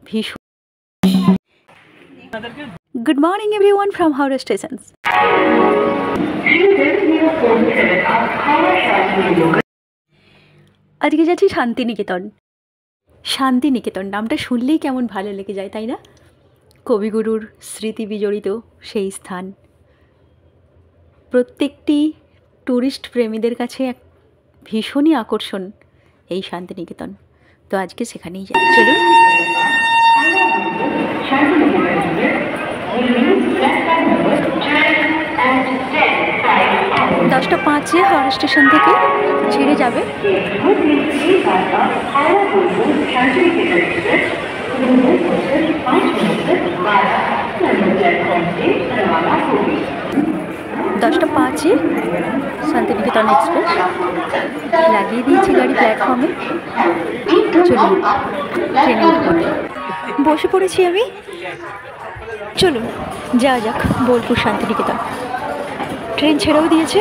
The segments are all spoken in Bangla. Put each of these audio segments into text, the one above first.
ভীষণ। Good morning everyone from Howrah station. আজকে যাচ্ছি শান্তিনিকেতন। শান্তিনিকেতন নামটা শুনলেই কেমন ভালো লেগে যায়, তাই না? কবিগুরুর স্মৃতি বিজড়িত সেই স্থান প্রত্যেকটি ট্যুরিস্ট প্রেমীদের কাছে এক ভীষণই আকর্ষণ এই শান্তিনিকেতন। তো আজকে সেখানেই যাই, চলুন। 10:05 হাওড়া স্টেশন থেকে ছেড়ে যাবে। দশটা 5 শান্তিনিকেতন এক্সপ্রেস লাগিয়ে দিয়েছি গাড়ি প্ল্যাটফর্মে। চলুন ট্রেনে উঠব। বসে পড়েছি আমি, চলুন যাওয়া যাক বোলপুর শান্তিনিকেতন। ট্রেন ছেড়েও দিয়েছে।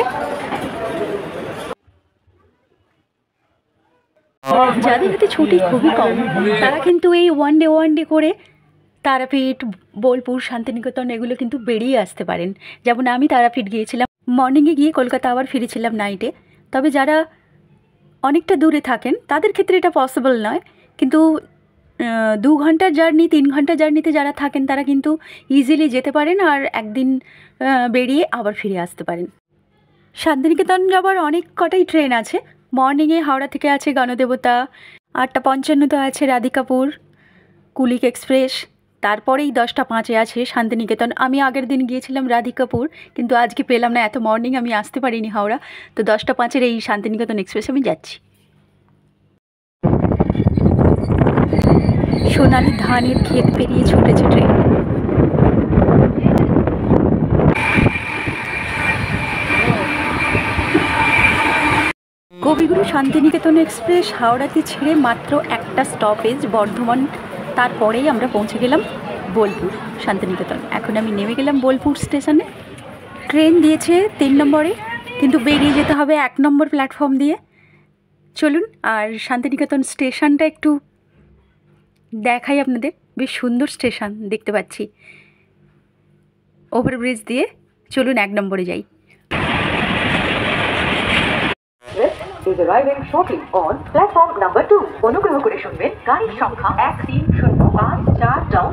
যাদের হাতে ছুটি খুবই কম তারা কিন্তু এই ওয়ান ডে করে তারাপীঠ, বোলপুর, শান্তিনিকেতন এগুলো কিন্তু বেরিয়ে আসতে পারেন। যেমন আমি তারাপীঠ গিয়েছিলাম মর্নিংয়ে, গিয়ে কলকাতা আবার ফিরেছিলাম নাইটে। তবে যারা অনেকটা দূরে থাকেন তাদের ক্ষেত্রে এটা পসিবল নয়, কিন্তু 2 ঘন্টার জার্নি, 3 ঘন্টার জার্নিতে যারা থাকেন তারা কিন্তু ইজিলি যেতে পারেন আর একদিন বেরিয়ে আবার ফিরে আসতে পারেন। শান্তিনিকেতন যাবার অনেক কটাই ট্রেন আছে। মর্নিংয়ে হাওড়া থেকে আছে গণদেবতা, 8:55 আছে রাধিকাপুর, কুলিক এক্সপ্রেস। তারপরেই 10:05 আছে শান্তিনিকেতন। আমি আগের দিন গিয়েছিলাম রাধিকাপুর, কিন্তু আজকে পেলাম না, এত মর্নিং আমি আসতে পারিনি হাওড়া। তো 10:05 এই শান্তিনিকেতন এক্সপ্রেস আমি যাচ্ছি। সোনালি ধানের ক্ষেত পেরিয়ে ছুটেছে ট্রেন। কবিগুরু শান্তিনিকেতন এক্সপ্রেস হাওড়াতে ছেড়ে মাত্র একটা স্টপেজ বর্ধমান, তারপরেই আমরা পৌঁছে গেলাম বোলপুর শান্তিনিকেতন। এখন আমি নেমে গেলাম বোলপুর স্টেশনে। ট্রেন দিয়েছে 3 নম্বরে, কিন্তু বেরিয়ে যেতে হবে 1 নম্বর প্ল্যাটফর্ম দিয়ে। চলুন আর শান্তিনিকেতন স্টেশনটা একটু দেখাই আপনাদের। বেশ সুন্দর স্টেশন দেখতে পাচ্ছি, ওভারব্রিজ দিয়ে। চলুন 1 নম্বরে যাই। is arriving shortly on platform number 2. অনুগ্রহ করে শুনবেন গাড়ির সংখ্যা 1305 down.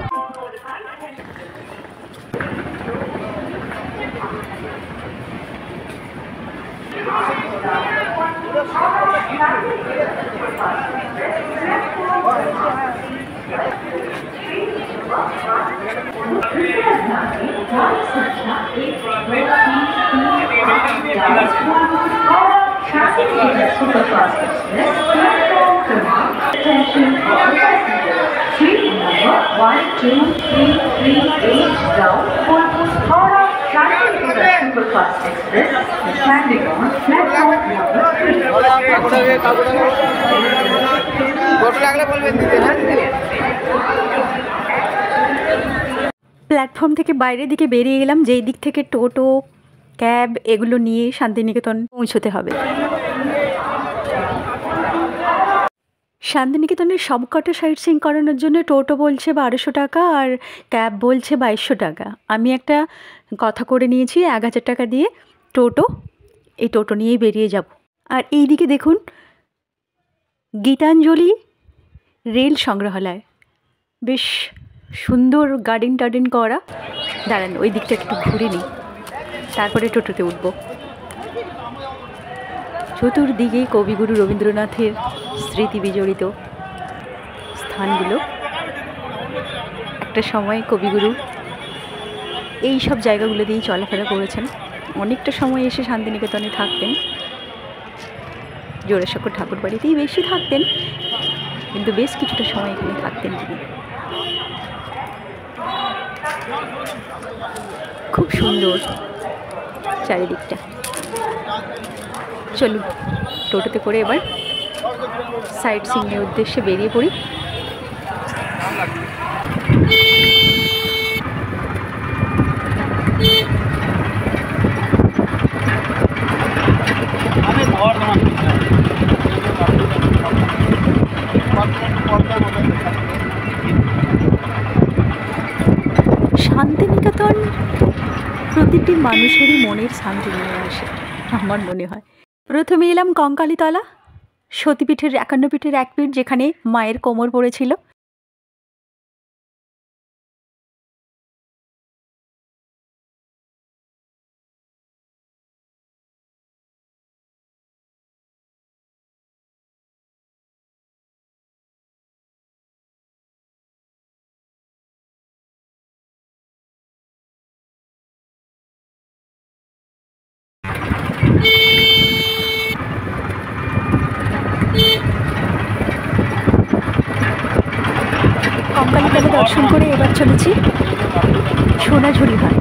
Superfast Express, platform 2. Attention all passengers. Seat number 12338 down. Bolpur Howrah Shantiniketan Superfast Express is standing on platform number 3. Platform থেকে বাইরের দিকে বেরিয়ে গেলাম, যেই দিক থেকে টোটো, ক্যাব এগুলো নিয়ে শান্তিনিকেতন পৌঁছতে হবে। শান্তিনিকেতনের সবকটা সাইট সিইং করানোর জন্য টোটো বলছে 1200 টাকা আর ক্যাব বলছে 2200 টাকা। আমি একটা কথা করে নিয়েছি 1000 টাকা দিয়ে টোটো, এই টোটো নিয়েই বেরিয়ে যাব। আর এই দিকে দেখুন গীতাঞ্জলি রেল সংগ্রহালয়, বেশ সুন্দর গার্ডেন টার্ডেন করা। দাঁড়ান ওই দিকটা একটু ঘুরে নিই, তারপরে টোটোতে উঠব। চতুর্দিকে কবিগুরু রবীন্দ্রনাথের স্মৃতি বিজড়িত স্থানগুলো। একটা সময় কবিগুরু এই সব জায়গাগুলো দিয়েই চলাফেরা করেছেন। অনেকটা সময় এসে শান্তিনিকেতনে থাকতেন, জোড়াসাঁকোর ঠাকুর বাড়িতেই বেশি থাকতেন, কিন্তু বেশ কিছুটা সময় এখানে থাকতেন তিনি। খুব সুন্দর চারিদিকটা। চলুন টোটোতে করে এবার সাইট সিইংয়ের উদ্দেশ্যে বেরিয়ে পড়ি। শান্তিনিকেতন প্রতিটি মানুষেরই মনের শান্তি নিয়ে আসে আমার মনে হয়। প্রথমে এলাম কঙ্কালীতলা, সতীপীঠের ৫১ পীঠের এক পীঠ, যেখানে মায়ের কোমর পড়েছিল। কঙ্কালীতলা দর্শন করে এবার চলেছি সোনাঝুরি হাট।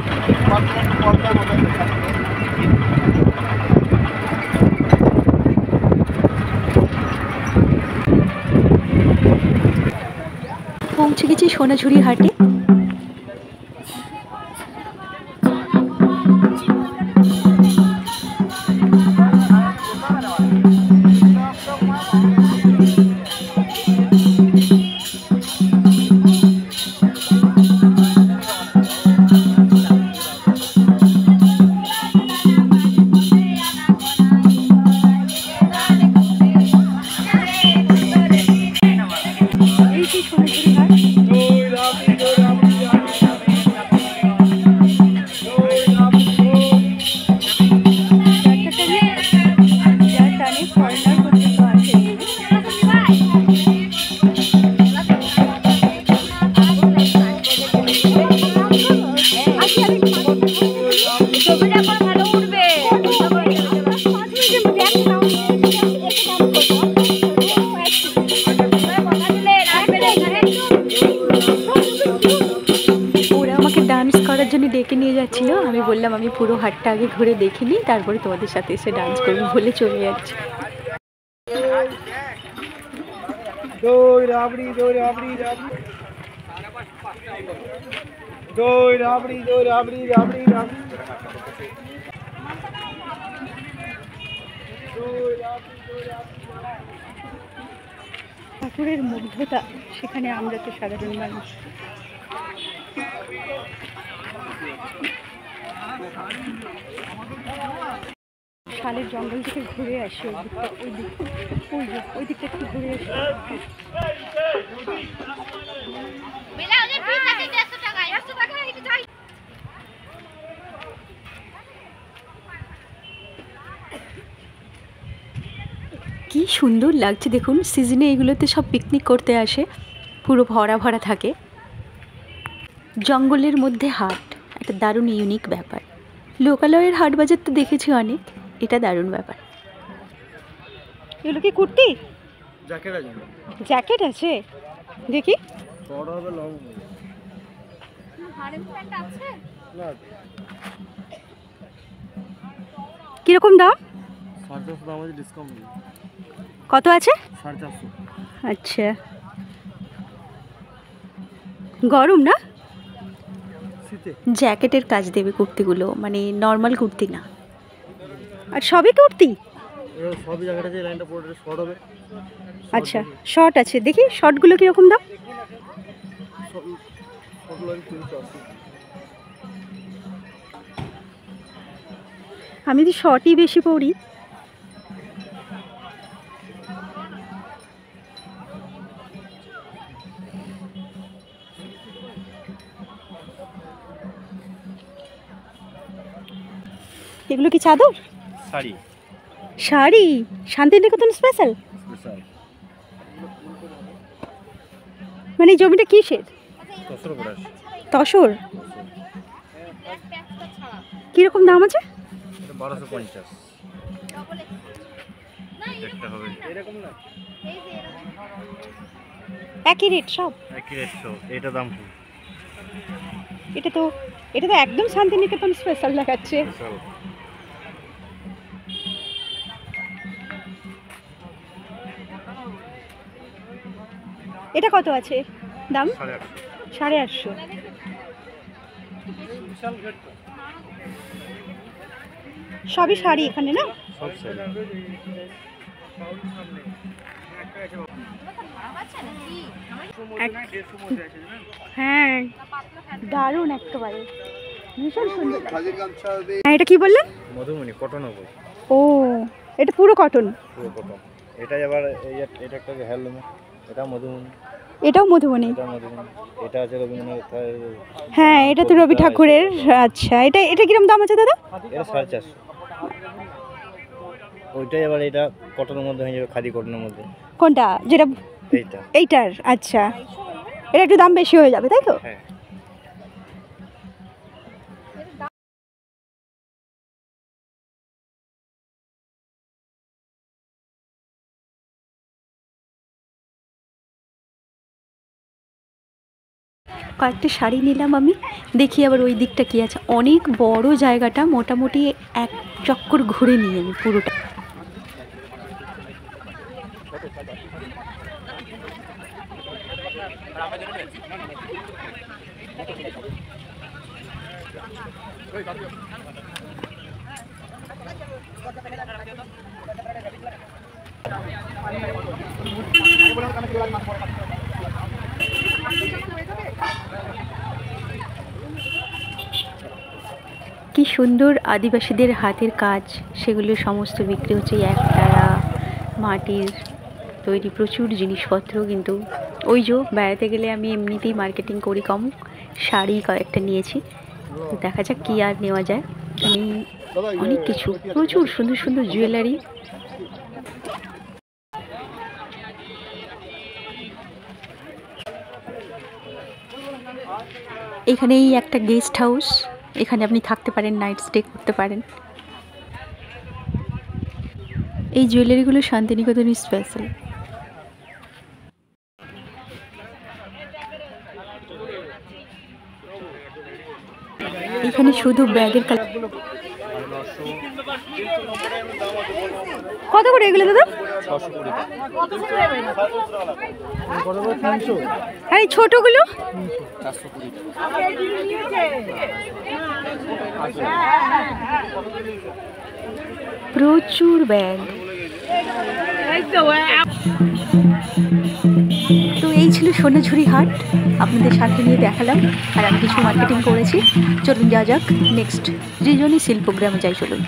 পৌঁছে গেছি সোনাঝুরি হাটে। জন্য ডেকে নিয়ে যাচ্ছিল, আমি বললাম আমি পুরো হাটটা আগে ঘুরে দেখিনি, তারপরে তোমাদের সাথে এসে ডান্স করবো বলে চলে যাচ্ছি। দই রাবড়ি দই রাবড়ি রাবড়ি দই রাবড়ি দই রাবড়ি রাবড়ি রাবড়ি ঠাকুরের মুগ্ধতা, সেখানে আমরা তো সাধারণ মানুষ। শালের জঙ্গল থেকে ঘুরে আসি, ওই দিকটা একটু ঘুরে আসি। কি সুন্দর লাগছে দেখুন, সিজনে এগুলোতে সব পিকনিক করতে আসে, পুরো ভরা ভরা থাকে। জঙ্গলের মধ্যে হাট, একটা দারুণ ইউনিক ব্যাপার। লোকালয়ের হাট বাজার তো দেখেছি অনেক, এটা দারুণ ব্যাপার। এগুলো কি কুর্তি? জ্যাকেট আছে। জ্যাকেট আছে, দেখি। বড় হবে লং আছে না। কিরকম দাম? 450 দাম আছে, ডিসকাউন্ট নেই। কত আছে? 450। আচ্ছা, গরম না? শীতে জ্যাকেটের কাজ দেবে কুর্তিগুলো, মানে নর্মাল কুর্তি না। আর সবই কুর্তি? এর সবই জ্যাকেট আছে, লাইনটা পুরোটা শর্ট হবে। আচ্ছা, শর্ট আছে, দেখি শর্টগুলো কীরকম দাম? আমি তো শর্টই বেশি পরি। এগুলো কি চাদর? শাড়ি। শাড়ি শান্তিনিকেতন স্পেশাল? মানে জমিটা কিসের? তসর। কিরকম দাম আছে? 1250। একই রেট সব? একই রেট সব। এটা দাম কি? এটা তো একদম শান্তিনিকেতন স্পেশাল দেখাচ্ছে। এটা কত আছে দাম? 850। সবই শাড়ি এখানে না? সব শাড়ি। হ্যাঁ দারুণ একেবারে ভীষণ সুন্দর। হ্যাঁ এটা কি বললেন? মধুমণি কটন হবে। ও এটা পুরো কটন? পুরো কটন। এটা আবার এটা একটা হ্যান্ডলুম, এটা মধুমণি। এটাও মধুবনী? এটা মধুমণি। এটা আছে রবীন্দ্রনাথ। হ্যাঁ এটা তো রবি ঠাকুরের। আচ্ছা এটা এটা কিরকম দাম আছে দাদা? এটা 450। ওইটাই আবার এটা কটনের মধ্যে হয়ে যাবে, খাদি কটনের মধ্যে। কোনটা? যেটা এইটা। এইটার? আচ্ছা এটা একটু দাম বেশি হয়ে যাবে তাই তো? হ্যাঁ। কয়েকটা শাড়ি নিলাম আমি, দেখি আবার ওই দিকটা কি আছে। অনেক বড় জায়গাটা, মোটামুটি এক চক্কর ঘুরে নিই আমি পুরোটা। কি সুন্দর আদিবাসীদের হাতের কাজ, সেগুলো সমস্ত বিক্রি হচ্ছে। একতারা মাটির তৈরি প্রচুর জিনিসপত্র। কিন্তু ওই যে বেড়াতে গেলে আমি এমনিতেই মার্কেটিং করি কম, শাড়ি কয়েকটা নিয়েছি। তো দেখা যাক কী আর নেওয়া যায়। আমি অনেক কিছু, প্রচুর সুন্দর সুন্দর জুয়েলারি। এখানেই একটা গেস্ট হাউস, এখানে আপনি থাকতে পারেন, নাইট স্টে করতে পারেন। এই জুয়েলারিগুলো শান্তিনিকেতনের স্পেশাল। এখানে শুধু ব্যাগের কত করে এগুলো দাদা? আর এই ছোটগুলো? প্রচুর ব্যাগ। তো এই ছিল সোনাঝুরি হাট, আপনাদের সাথে নিয়ে দেখালাম। আর আমি কিছু মার্কেটিং করেছি। চলুন যা যাক নেক্সট সৃজনী শিল্পগ্রামে যাই। চলুন।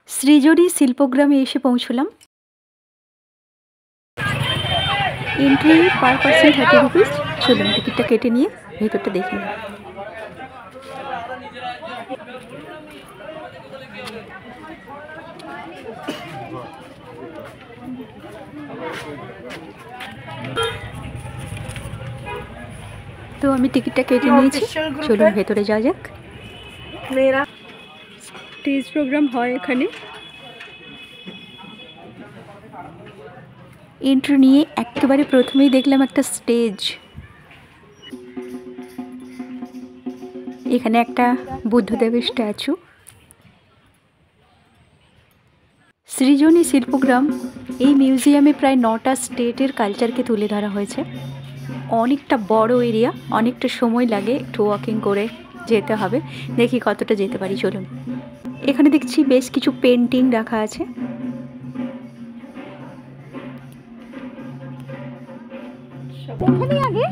সৃজনী শিল্পগ্রামে এসে পৌঁছলাম। Entry per person 30 rupees. চলুন টিকিটটা কেটে নিয়ে ভেতরটা দেখে নিই। তো আমি টিকিটটা কেটে নিয়েছি, চলুন ভেতরে যাওয়া যাক। স্টেজ প্রোগ্রাম হয় এখানে। এন্ট্রি নিয়ে একেবারে প্রথমেই দেখলাম একটা স্টেজ। এখানে একটা বুদ্ধদেবের স্ট্যাচু। সৃজনী শিল্পগ্রাম এই মিউজিয়ামে প্রায় 9টা স্টেটের কালচারকে তুলে ধরা হয়েছে। অনেকটা বড় এরিয়া, অনেকটা সময় লাগে, একটু ওয়াকিং করে যেতে হবে। দেখি কতটা যেতে পারি। চলুন। এখানে দেখছি বেশ কিছু পেন্টিং রাখা আছে। আগে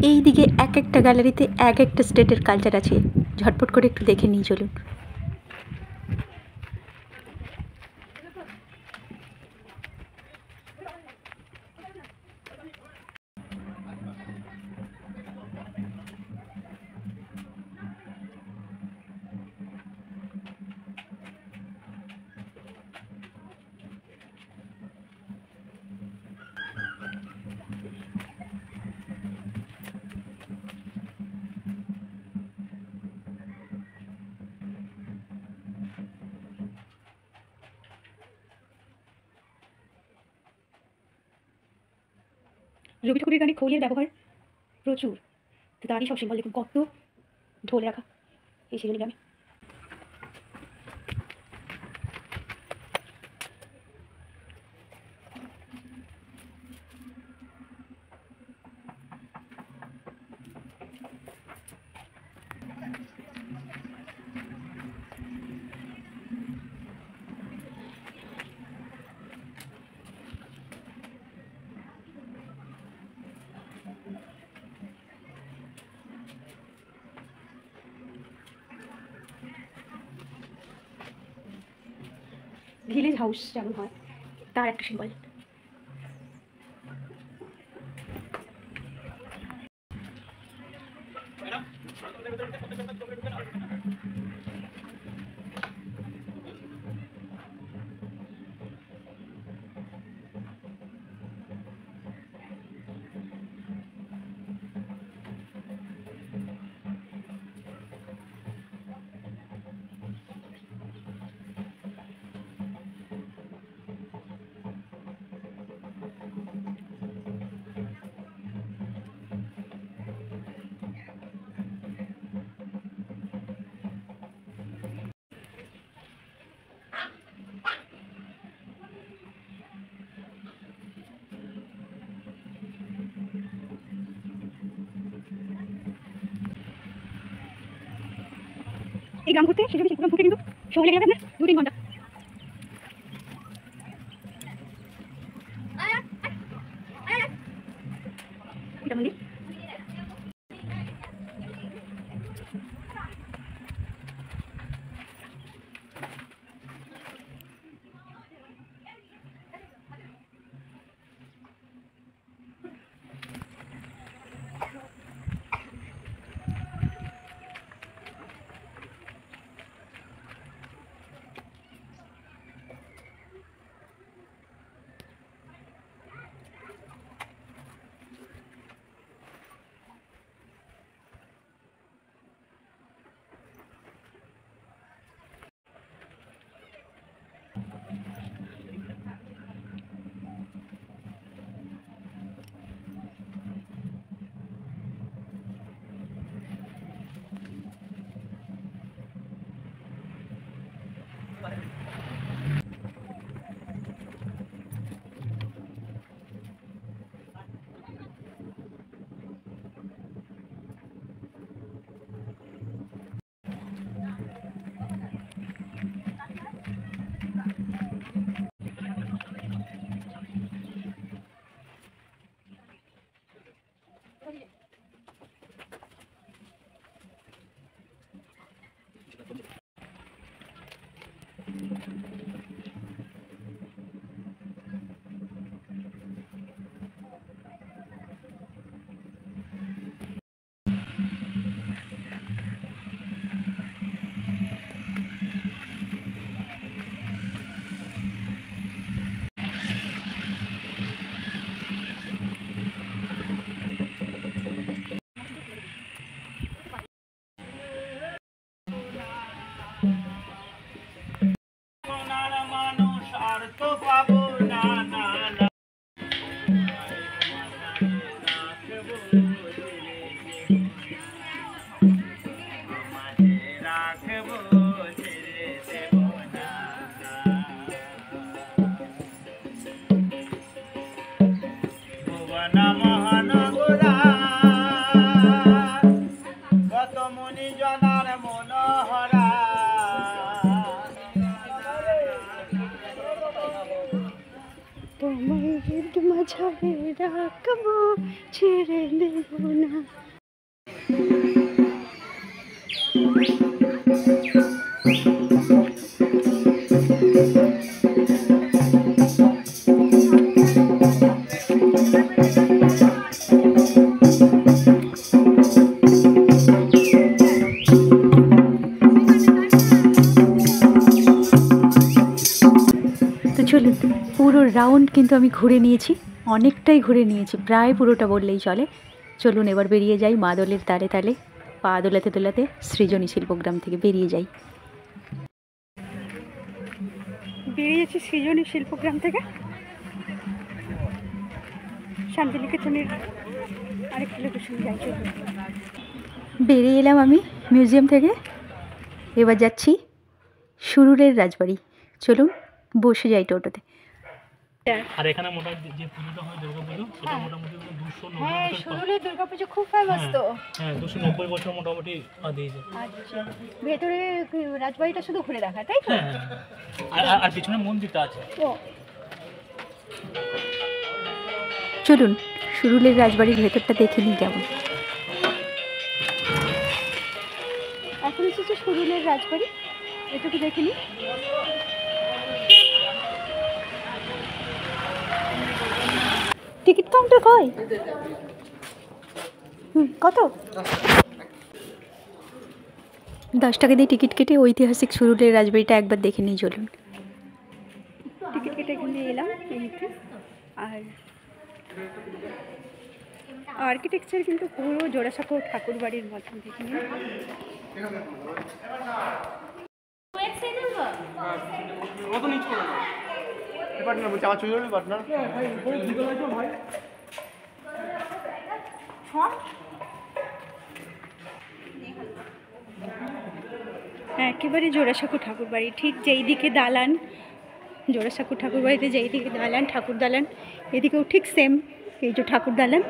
এই দিকে এক একটা গ্যালারিতে এক একটা স্টেটের কালচার আছে। ঝটপট করে একটু দেখে নিয়ে চলুন। রবি ঠাকুরের গানে খোলের ব্যবহার প্রচুর, তো তারই সব সিম্বল দেখুন কত ঢোল রাখা এই শিরোলি গ্রামে। ভিলেজ হাউস যেমন হয় তার একটা সিম্বল। এই গ্রাম ঘুরতে সেজন্য প্রোগ্রাম ঘুরতে কিন্তু সময় লেগে যাবে আপনার 2-3 ঘন্টা। এটা মন্দির। তোমার মাঝারে রাখবো ছেড়ে দেব না। চলুন পুরো রাউন্ড কিন্তু আমি ঘুরে নিয়েছি, অনেকটাই ঘুরে নিয়েছি, প্রায় পুরোটা বললেই চলে। চলুন এবার বেরিয়ে যাই মা দোলের তালে তালে, পা দোলাতে দোলাতে সৃজনী শিল্পগ্রাম থেকে বেরিয়ে যাই। বেরিয়েছি সৃজনী শিল্পগ্রাম থেকে, শান্তিনিকেতনের আরেকটা লোকেশন যাই। বেরিয়ে এলাম আমি মিউজিয়াম থেকে, এবার যাচ্ছি সুরুলের রাজবাড়ি। চলুন বসে যাই টোটোতে। আর এখানে মোটামুটি যে পুজোটা হয় দুর্গাপুজো, সেটা মোটামুটি 290 হ্যাঁ, বছর। সুরুলের দুর্গাপুজো খুব ফেমাস তো। হ্যাঁ 290 বছর মোটামুটি দিয়েছে। আচ্ছা, ভেতরে রাজবাড়িটা শুধু ঘুরে দেখা, তাই তো? হ্যাঁ, আর পিছনে মন্দিরটা আছে। চলুন সুরুলের রাজবাড়ির ভেতরটা দেখে নিই কেমন। এখন এসেছে সুরুলের রাজবাড়ি, এটুকু দেখে নিই। টিকিট কাউন্টার কয়? কত? 10 টাকা দিয়ে টিকিট কেটে ঐতিহাসিক সুরুলের রাজবাড়িটা একবার দেখে নিই। চলুন, টিকিট কেটে এখানে এলাম এইতে। আর আর্কিটেকচার কিন্তু পুরো জোড়াসাঁকো ঠাকুর বাড়ির মতন দেখে নিন। একেবারে জোড়াসাঁকো ঠাকুর বাড়ি, ঠিক যেই দিকে দালান, জোড়াসাঁকো ঠাকুর বাড়িতে যেই দিকে দালান, ঠাকুর দালান, এদিকেও ঠিক সেম এই যে ঠাকুর দালান।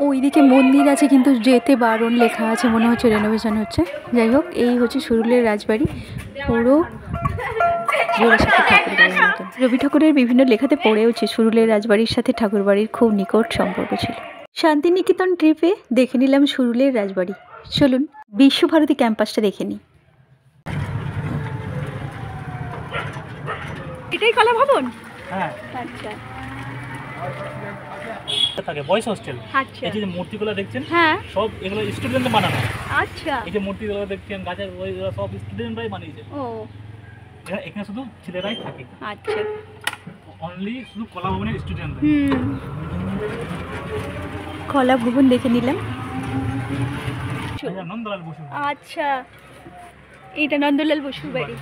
ওইদিকে মন্দির আছে কিন্তু যেতে বারণ লেখা আছে, মনে হচ্ছে রেনোভেশন হচ্ছে। যাই হোক, এই হচ্ছে সুরুলের রাজবাড়ি, পুরো জোড়াসাঁকো ঠাকুরবাড়ির মতন। রবি ঠাকুরের বিভিন্ন লেখাতে পড়েওছে সুরুলের রাজবাড়ির সাথে ঠাকুরবাড়ির খুব নিকট সম্পর্ক ছিল। শান্তিনিকেতন ট্রিপে দেখে নিলাম সুরুলের রাজবাড়ি। চলুন বিশ্বভারতী ক্যাম্পাসটা দেখে নিই। এটাই কলা ভবন? হ্যাঁ, আচ্ছা থাকে বয়েজ হোস্টেল। আচ্ছা, এই যে মূর্তিগুলো দেখছেন, হ্যাঁ সব এগুলো স্টুডেন্টরা বানানো। আচ্ছা, এই যে মূর্তিগুলো দেখছেন গাছের, ওইগুলো সব স্টুডেন্টরাই বানিয়েছে। ও এখানে শুধু ছেলেরাই থাকে, আচ্ছা, অনলি শুধু কলা ভবনের স্টুডেন্টরা। কলা ভবন দেখে নিলাম। নন্দলাল বসু। আচ্ছা, এটা নন্দলাল বসুর বাড়ি।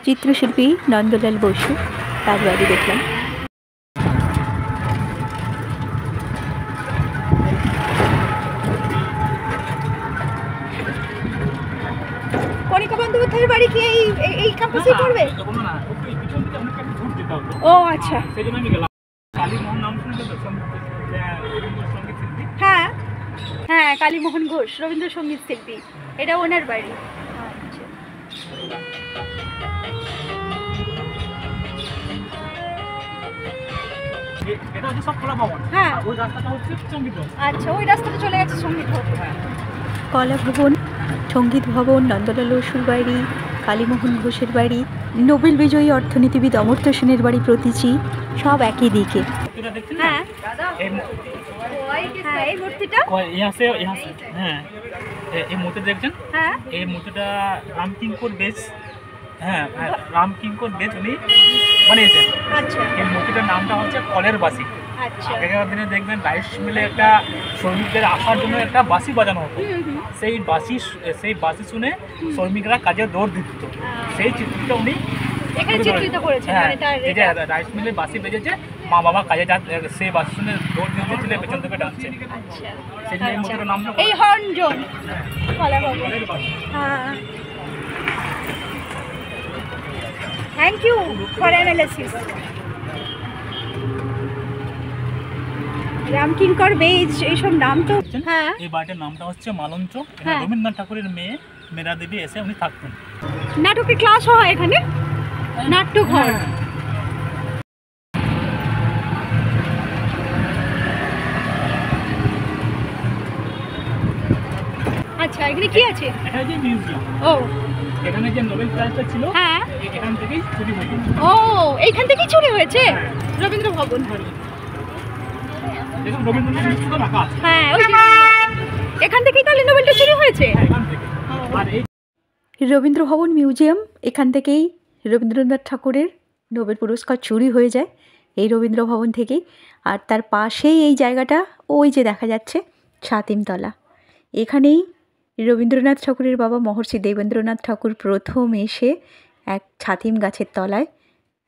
চিত্রশিল্পী নন্দলাল বসু, তার বাড়ি দেখলাম। কণিকা বন্দ্যোপাধ্যায়ের বাড়ি কি এই ক্যাম্পাসেই পড়বে? না, ওই পিছন থেকে অনেকটা ঘুর দিতে হবে। ও আচ্ছা, সেই জন্য আমি গেলাম। কালীমোহন নাম শুনতে তো সঙ্গীত শিল্পী। হ্যাঁ হ্যাঁ, কালীমোহন ঘোষ রবীন্দ্রসঙ্গীত শিল্পী, এটা ওনার বাড়ি। আচ্ছা, এটা হচ্ছে সব কলা ভবন। হ্যাঁ, ওই রাস্তাটা হচ্ছে সঙ্গীত ভবন। আচ্ছা, ওই রাস্তাটা চলে গেছে সঙ্গীত ভবন। কলা ভবন, সঙ্গীত ভবন, নন্দলাল বসুর বাড়ি, কালীমোহন ঘোষের বাড়ি, নোবেল বিজয়ী অর্থনীতিবিদ অমর্ত্য সেনের বাড়ি প্রতীচী, সব একই দিকে। হ্যাঁ হ্যাঁ, এই মূর্তিটা হ্যাঁ, এই মূর্তি দেখছেন। হ্যাঁ, এই মূর্তিটা রামকিঙ্কর বেশ, হ্যাঁ রামকিঙ্কর বেশ উনি বানিয়েছেন। আচ্ছা, এই মূর্তিটার নামটা হচ্ছে কলের বাসি। আচ্ছা, আগেকার দিনে দেখবেন রাইস মিলে একটা শ্রমিকদের আসার জন্য একটা বাসি বাজানো হতো। সেই বাসি শুনে শ্রমিকরা কাজে দৌড় দিত। সেই চিত্রটা উনি এখানে চিত্রিত করেছেন। হ্যাঁ, মানে তার এই যে রাইস মিলে বাসি বেজেছে, মা বাবা কাজে সেই বাসি শুনে দৌড় দিতে ছেলে পেছন থেকে ডাকছে। আচ্ছা, সেই জন্য এই মূর্তিটার নাম এই হর্ন জোন কলা ভবন। কলের বাসি। হ্যাঁ, thank you for analysis. Ramkinkar Baij, এইসব নাম তো। হ্যাঁ, এই বাড়িটার নামটা হচ্ছে মালঞ্চ। হ্যাঁ। রবীন্দ্রনাথ ঠাকুরের মেয়ে মেরা দেবী এসে উনি থাকতেন। নাটকের ক্লাস হয় এখানে, নাট্যঘর। আচ্ছা, এখানে কি আছে? এটা যে মিউজিয়াম, ও এখানে যে নোবেল প্রাইজটা ছিল, হ্যাঁ, এখান থেকেই চুরি হয়েছে। ও এইখান থেকেই চুরি হয়েছে রবীন্দ্র ভবন। দেখুন রবীন্দ্রনাথ মিষ্টি তো রাখা আছে। হ্যাঁ, ওই এখান থেকেই তাহলে নোবেলটা চুরি হয়েছে। হ্যাঁ, এখান থেকে। আর এই রবীন্দ্র ভবন মিউজিয়াম, এখান থেকেই রবীন্দ্রনাথ ঠাকুরের নোবেল পুরস্কার চুরি হয়ে যায় এই রবীন্দ্র ভবন থেকেই। আর তার পাশেই এই জায়গাটা, ওই যে দেখা যাচ্ছে ছাতিমতলা, এখানেই রবীন্দ্রনাথ ঠাকুরের বাবা মহর্ষি দেবেন্দ্রনাথ ঠাকুর প্রথম এসে এক ছাতিম গাছের তলায়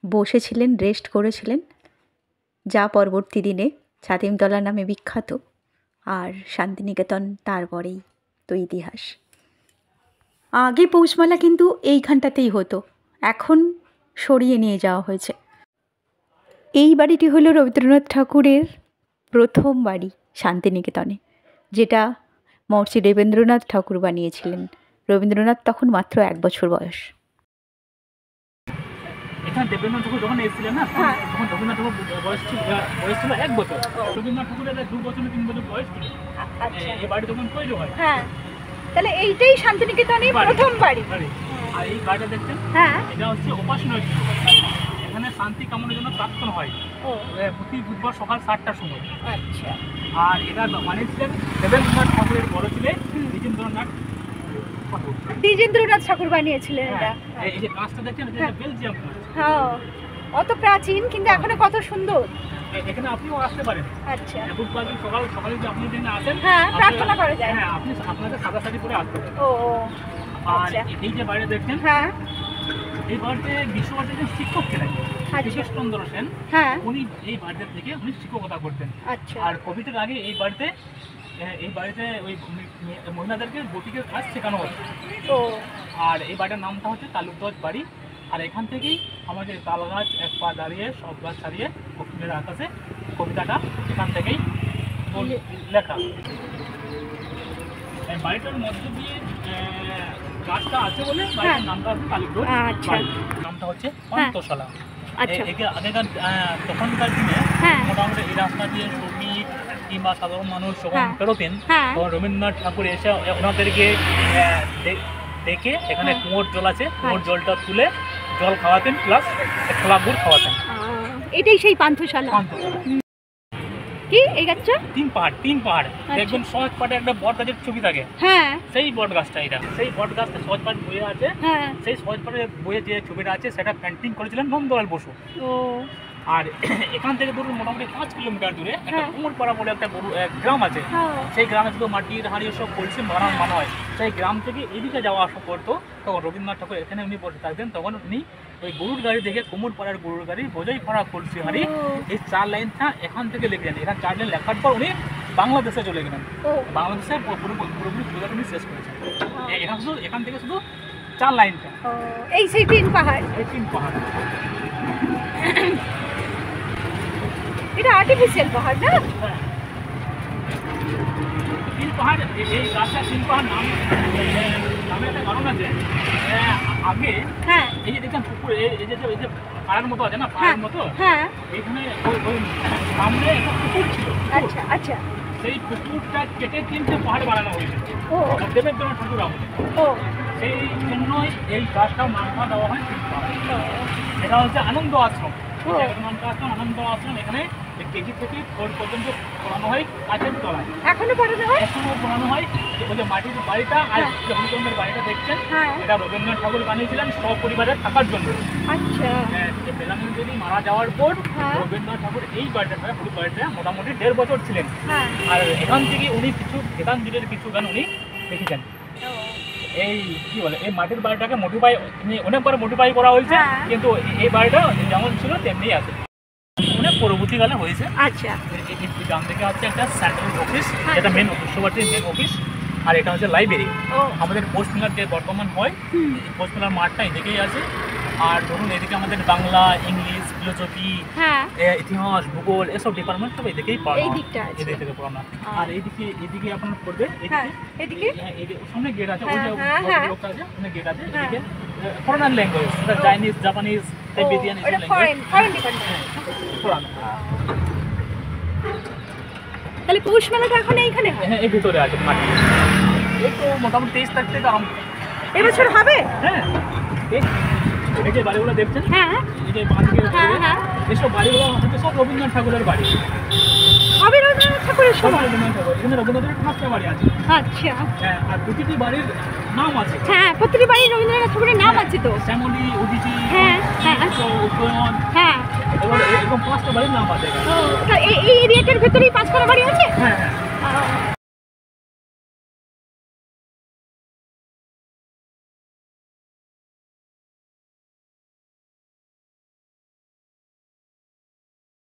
বসেছিলেন, রেস্ট করেছিলেন, যা পরবর্তী দিনে ছাতিমতলা নামে বিখ্যাত। আর শান্তিনিকেতন তারপরেই তো ইতিহাস। আগে পৌষমেলা কিন্তু এইখানটাতেই হতো, এখন সরিয়ে নিয়ে যাওয়া হয়েছে। এই বাড়িটি হলো রবীন্দ্রনাথ ঠাকুরের প্রথম বাড়ি শান্তিনিকেতনে, যেটা মহর্ষি দেবেন্দ্রনাথ ঠাকুর বানিয়েছিলেন। রবীন্দ্রনাথ তখন মাত্র 1 বছর বয়স। এখানে দেবেন্দ্রনাথ ঠাকুর যখন এসেছিলেন না, তখন রবীন্দ্রনাথ ঠাকুর বয়স ছিল 1 বছর। রবীন্দ্রনাথ ঠাকুরের 2 বছর না 3 বছর বয়স ছিল। এই বাড়ি তখন তৈরি হয়। হ্যাঁ, তাহলে এইটাই শান্তিনিকেতনের প্রথম বাড়ি। আর এই বাড়িটা দেখছেন, হ্যাঁ, এটা হচ্ছে উপাসনার জন্য। এখানে শান্তি কামনার জন্য প্রার্থনা হয় প্রতি বুধবার সকাল 7টার সময়। আচ্ছা। আর এটা বানিয়েছিলেন দেবেন্দ্রনাথ ঠাকুরের বড় ছেলে দ্বিজেন্দ্রনাথ ঠাকুর। দ্বিজেন্দ্রনাথ ঠাকুর বানিয়েছিলেন এটা। এই যে কাজটা দেখছেন, এটা বেলজিয়াম কাজ। হ্যাঁ, অত প্রাচীন কিন্তু এখনো কত সুন্দর। এখানে আপনিও আসতে পারেন। আচ্ছা। বুধবার দিন সকালে যদি আপনি দিনে আসেন, হ্যাঁ, প্রার্থনা করা যায়। হ্যাঁ, আপনি আপনাদের সাদা শাড়ি পরে আসতে পারেন। ও, আর এই যে বাড়িটা দেখছেন, হ্যাঁ, এই বাড়িতে বিশ্বভারতীর একজন শিক্ষক ছিলেন বিশেষ চন্দ্র সেন। হ্যাঁ, উনি এই বাড়িতে থেকে উনি শিক্ষকতা করতেন। আচ্ছা। আর কোভিডের আগে এই বাড়িতে ওই মহিলাদেরকে বটিকের কাজ শেখানো হতো। ও, আর এই বাড়িটার নামটা হচ্ছে তালুকগঞ্জ বাড়ি। আর এখান থেকেই আমাদের তাল গাছ এক পা দাঁড়িয়ে সব গাছ ছাড়িয়ে দক্ষিণের আকাশে কবিতাটা এখান থেকেই লেখা। এই বাড়িটার মধ্যে দিয়ে গাছটা আছে বলে বাড়িটার নামটা হচ্ছে তালুকগঞ্জ বাড়ি। নামটা হচ্ছে পান্থশালা। আগেকার তখনকার দিনে মোটামুটি এই রাস্তা দিয়ে শ্রমিক কিংবা সাধারণ মানুষ যখন বেরোতেন, তখন রবীন্দ্রনাথ ঠাকুর এসে ওনাদেরকে দেখে এখানে কুয়োর জল আছে, কুয়োর জলটা তুলে জল খাওয়াতেন, প্লাস খোলা গুড় খাওয়াতেন। এটাই সেই পান্থশালা। কি এই গাছটা? 3 পাহাড় দেখবেন, সহজ পাটে একটা বট গাছের ছবি থাকে। হ্যাঁ, সেই বট গাছটা, এটা সেই বট গাছটা সহজ পাট বইয়ে আছে। সেই সহজ পাটের বইয়ে যে ছবিটা আছে সেটা পেন্টিং করেছিলেন নন্দলাল বসু। ও, আর এখান থেকে ধরুন মোটামুটি 5 কিলোমিটার দূরে একটা কুমোরপাড়া বলে একটা বড় গ্রাম আছে। সেই গ্রামে শুধু মাটির হাঁড়ি সব কলসি বানানো হয়। সেই গ্রাম থেকে এদিকে যাওয়া আসা করতো। তখন রবীন্দ্রনাথ ঠাকুর এখানে উনি বসে থাকতেন। তখন উনি ওই গরুর গাড়ি দেখে কুমোরপাড়ার গরুর গাড়ি বোঝাই ভরা কলসি হাঁড়ি, এই 4 লাইনটা এখান থেকে লিখলেন। এখানে 4 লাইন লেখার পর উনি বাংলাদেশে চলে গেলেন। বাংলাদেশে পুরোপুরি পূজাটা উনি শেষ করেছেন। এখান থেকে শুধু 4 লাইনটা। এই সেই 3 পাহাড়। এই 3 পাহাড়। এটা আর্টিফিশিয়াল পাহাড় না? 3 পাহাড়। এই গাছটা 3 পাহাড় নামে একটা কারণ আছে। আগে এই যে দেখেন পুকুর, এই যে পাহাড়ের মতো আছে না, পাহাড়ের মতো, এখানে ওই সামনে একটা পুকুর ছিল। আচ্ছা আচ্ছা। সেই পুকুরটা কেটে 3টে পাহাড় বানানো হয়েছে দেবেন্দ্রনাথ ঠাকুর আমলে। সেই জন্যই এই গাছটার নামটা দেওয়া হয় 3 পাহাড়। এটা হচ্ছে আনন্দ আশ্রম। আনন্দ আশ্রম এখানে কেজি থেকে 4 পর্যন্ত পড়ানো হয় কাঠের তলায়। এখনো পড়ানো হয়। ওই যে মাটির বাড়িটা আর যে হলুদের বাড়িটা দেখছেন, এটা রবীন্দ্রনাথ ঠাকুর বানিয়েছিলেন সপরিবারে থাকার জন্য। আচ্ছা। বেলাঙ্গীর দেবী মারা যাওয়ার পর রবীন্দ্রনাথ ঠাকুর এই বাড়িটা হলুদ বাড়িটা মোটামুটি 1.5 বছর ছিলেন। আর এখান থেকে উনি কিছু গীতাঞ্জলির কিছু গান উনি লিখেছেন। এই কি বলে, এই মাটির বাড়িটাকে মডিফাই অনেকবার মডিফাই করা হয়েছে, কিন্তু এই বাড়িটা যেমন ছিল তেমনি আছে। অনেক পরবর্তীকালে হয়েছে। আচ্ছা। এই গ্রাম থেকে হচ্ছে একটা সেন্ট্রাল অফিস, যেটা মেন বিশ্বভারতীর মেন অফিস। আর এটা হচ্ছে লাইব্রেরি। আমাদের পোস্ট মেলার যে বর্তমান হয়, পোস্ট মেলার মাঠটা এদিকেই আছে। আর ধরুন এদিকে আমাদের বাংলা, ইংলিশ, ফিলোসফি, ইতিহাস, ভূগোল এসব ডিপার্টমেন্ট সব এদিকেই পড়ানো হয়। এদিক থেকে পড়ানো। আর এদিকে আপনার পড়বে এদিকে সামনে গেট আছে, ওই যে লোকটা আছে ওখানে গেট আছে। এদিকে foreign language, Chinese, Japanese, Tibetan পড়ানো। তাহলে পৌষ মেলাটা এখন এইখানে হয়? হ্যাঁ, এই ভিতরে আছে মাঠে। এই তো মোটামুটি 23 তারিখ থেকে আরম্ভ। এবছর হবে? হ্যাঁ, এই যে বাড়িগুলো দেখছেন, এই যে বাড়িগুলো, এসব বাড়িগুলো হচ্ছে সব রবীন্দ্রনাথ ঠাকুরের বাড়ি। হবে রবীন্দ্রনাথ সবার। এখানে রবীন্দ্রনাথের 5টা বাড়ি আছে। আচ্ছা হ্যাঁ, আর প্রতিটি বাড়ির নাম আছে। হ্যাঁ, প্রতিটি বাড়ির রবীন্দ্রনাথ ঠাকুরের নাম আছে তো। শ্যামলী, উদিচি, হ্যাঁ, হ্যাঁ। উদয়ন, হ্যাঁ, এবার এরকম 5টা বাড়ির নাম আছে এখানে। ও তা এই এরিয়াটার ভেতরেই 5খানা বাড়ি আছে? হ্যাঁ হ্যাঁ